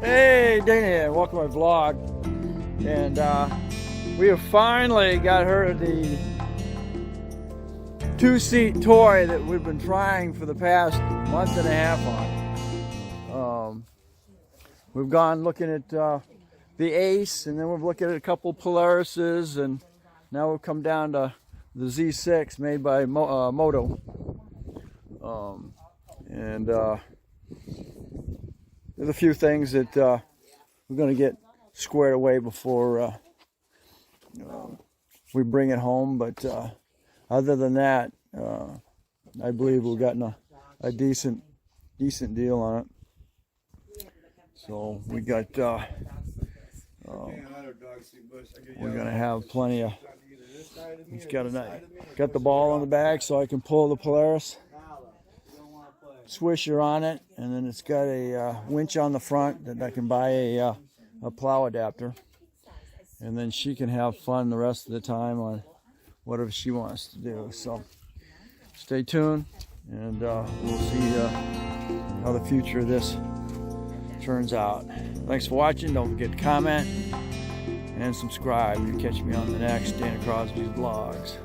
Hey, Dana here. Welcome to my vlog. And we have finally got her the two-seat toy that we've been trying for the past month and a half on. We've gone looking at the Ace, and then we've looked at a couple Polarises, and now we've come down to the Z6 made by Moto. There's a few things that we're going to get squared away before we bring it home, but other than that, I believe we've gotten a decent deal on it. So we got we're going to have plenty of. It's got the ball on the back, so I can pull the Polaris swisher on it, and then it's got a winch on the front that I can buy a plow adapter, and then she can have fun the rest of the time on whatever she wants to do. So stay tuned, and we'll see how the future of this turns out. Thanks for watching. Don't forget to comment and subscribe. You catch me on the next Dana Crosby's vlogs.